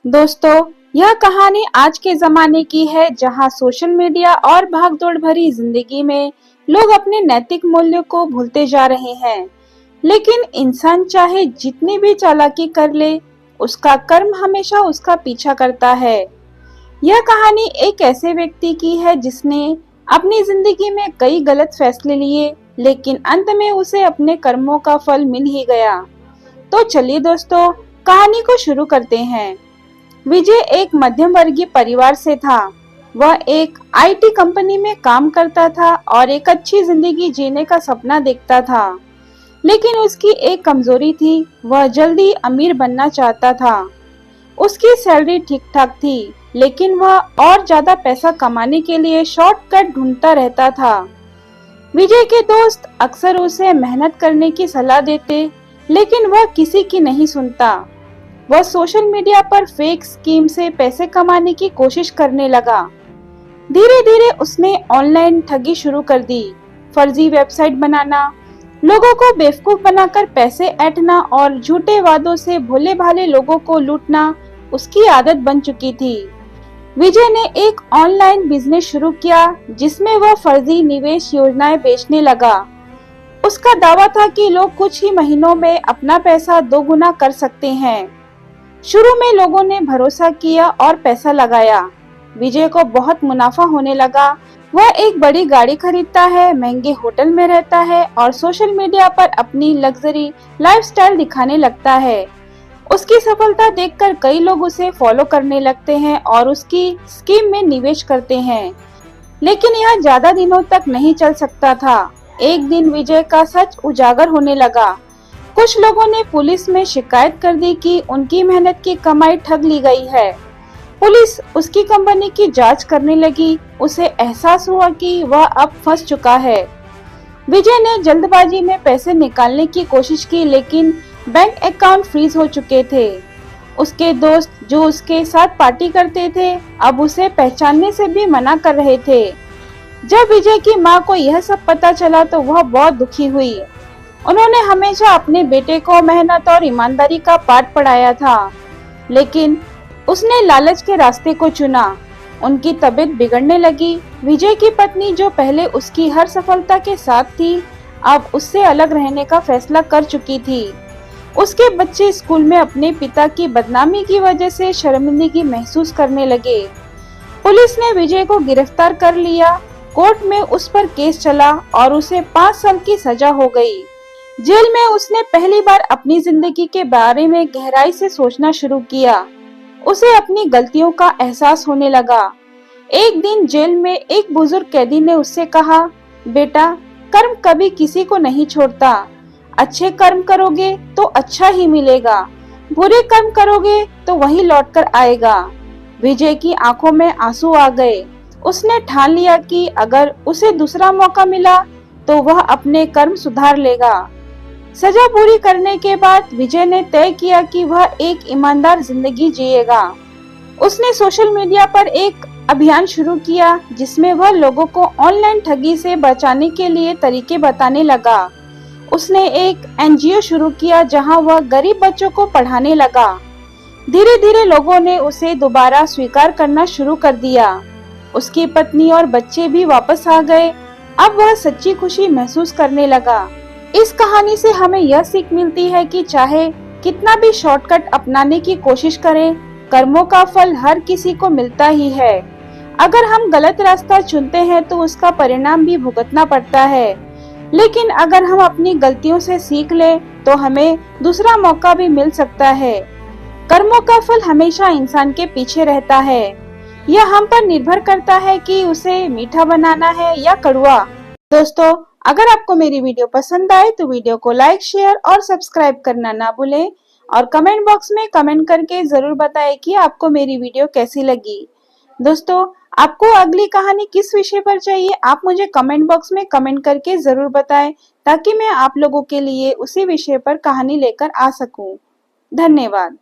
दोस्तों, यह कहानी आज के जमाने की है जहां सोशल मीडिया और भागदौड़ भरी जिंदगी में लोग अपने नैतिक मूल्यों को भूलते जा रहे हैं। लेकिन इंसान चाहे जितनी भी चालाकी कर ले, उसका कर्म हमेशा उसका पीछा करता है। यह कहानी एक ऐसे व्यक्ति की है जिसने अपनी जिंदगी में कई गलत फैसले लिए, लेकिन अंत में उसे अपने कर्मों का फल मिल ही गया। तो चलिए दोस्तों, कहानी को शुरू करते हैं। विजय एक मध्यम वर्गीय परिवार से था। वह एक आईटी कंपनी में काम करता था और एक अच्छी जिंदगी जीने का सपना देखता था। लेकिन उसकी एक कमजोरी थी, वह जल्दी अमीर बनना चाहता था। उसकी सैलरी ठीक ठाक थी, लेकिन वह और ज्यादा पैसा कमाने के लिए शॉर्टकट ढूंढता रहता था। विजय के दोस्त अक्सर उसे मेहनत करने की सलाह देते, लेकिन वह किसी की नहीं सुनता। वह सोशल मीडिया पर फेक स्कीम से पैसे कमाने की कोशिश करने लगा। धीरे धीरे उसने ऑनलाइन ठगी शुरू कर दी। फर्जी वेबसाइट बनाना, लोगों को बेवकूफ बनाकर पैसे ऐंठना और झूठे वादों से भोले भाले लोगों को लूटना उसकी आदत बन चुकी थी। विजय ने एक ऑनलाइन बिजनेस शुरू किया जिसमें वह फर्जी निवेश योजनाएं बेचने लगा। उसका दावा था कि लोग कुछ ही महीनों में अपना पैसा दोगुना कर सकते हैं। शुरू में लोगों ने भरोसा किया और पैसा लगाया। विजय को बहुत मुनाफा होने लगा। वह एक बड़ी गाड़ी खरीदता है, महंगे होटल में रहता है और सोशल मीडिया पर अपनी लग्जरी लाइफस्टाइल दिखाने लगता है। उसकी सफलता देखकर कई लोग उसे फॉलो करने लगते हैं और उसकी स्कीम में निवेश करते हैं। लेकिन यह ज्यादा दिनों तक नहीं चल सकता था। एक दिन विजय का सच उजागर होने लगा। कुछ लोगों ने पुलिस में शिकायत कर दी कि उनकी मेहनत की कमाई ठग ली गई है। पुलिस उसकी कंपनी की जांच करने लगी। उसे एहसास हुआ कि वह अब फंस चुका है। विजय ने जल्दबाजी में पैसे निकालने की कोशिश की, लेकिन बैंक अकाउंट फ्रीज हो चुके थे। उसके दोस्त जो उसके साथ पार्टी करते थे, अब उसे पहचानने से भी मना कर रहे थे। जब विजय की माँ को यह सब पता चला तो वह बहुत दुखी हुई। उन्होंने हमेशा अपने बेटे को मेहनत और ईमानदारी का पाठ पढ़ाया था, लेकिन उसने लालच के रास्ते को चुना। उनकी तबीयत बिगड़ने लगी। विजय की पत्नी जो पहले उसकी हर सफलता के साथ थी, अब उससे अलग रहने का फैसला कर चुकी थी। उसके बच्चे स्कूल में अपने पिता की बदनामी की वजह से शर्मिंदगी महसूस करने लगे। पुलिस ने विजय को गिरफ्तार कर लिया। कोर्ट में उस पर केस चला और उसे 5 साल की सजा हो गई। जेल में उसने पहली बार अपनी जिंदगी के बारे में गहराई से सोचना शुरू किया। उसे अपनी गलतियों का एहसास होने लगा। एक दिन जेल में एक बुजुर्ग कैदी ने उससे कहा, बेटा, कर्म कभी किसी को नहीं छोड़ता। अच्छे कर्म करोगे तो अच्छा ही मिलेगा, बुरे कर्म करोगे तो वही लौट कर आएगा। विजय की आंखों में आंसू आ गए। उसने ठान लिया कि अगर उसे दूसरा मौका मिला तो वह अपने कर्म सुधार लेगा। सजा पूरी करने के बाद विजय ने तय किया कि वह एक ईमानदार जिंदगी जिएगा। उसने सोशल मीडिया पर एक अभियान शुरू किया जिसमें वह लोगों को ऑनलाइन ठगी से बचाने के लिए तरीके बताने लगा। उसने एक एनजीओ शुरू किया जहां वह गरीब बच्चों को पढ़ाने लगा। धीरे धीरे लोगों ने उसे दोबारा स्वीकार करना शुरू कर दिया। उसकी पत्नी और बच्चे भी वापस आ गए। अब वह सच्ची खुशी महसूस करने लगा। इस कहानी से हमें यह सीख मिलती है कि चाहे कितना भी शॉर्टकट अपनाने की कोशिश करें, कर्मों का फल हर किसी को मिलता ही है। अगर हम गलत रास्ता चुनते हैं तो उसका परिणाम भी भुगतना पड़ता है, लेकिन अगर हम अपनी गलतियों से सीख लें तो हमें दूसरा मौका भी मिल सकता है। कर्मों का फल हमेशा इंसान के पीछे रहता है। यह हम पर निर्भर करता है कि उसे मीठा बनाना है या कड़वा। दोस्तों, अगर आपको मेरी वीडियो पसंद आए तो वीडियो को लाइक, शेयर और सब्सक्राइब करना ना भूलें और कमेंट बॉक्स में कमेंट करके जरूर बताएं कि आपको मेरी वीडियो कैसी लगी। दोस्तों, आपको अगली कहानी किस विषय पर चाहिए, आप मुझे कमेंट बॉक्स में कमेंट करके जरूर बताएं ताकि मैं आप लोगों के लिए उसी विषय पर कहानी लेकर आ सकूं। धन्यवाद।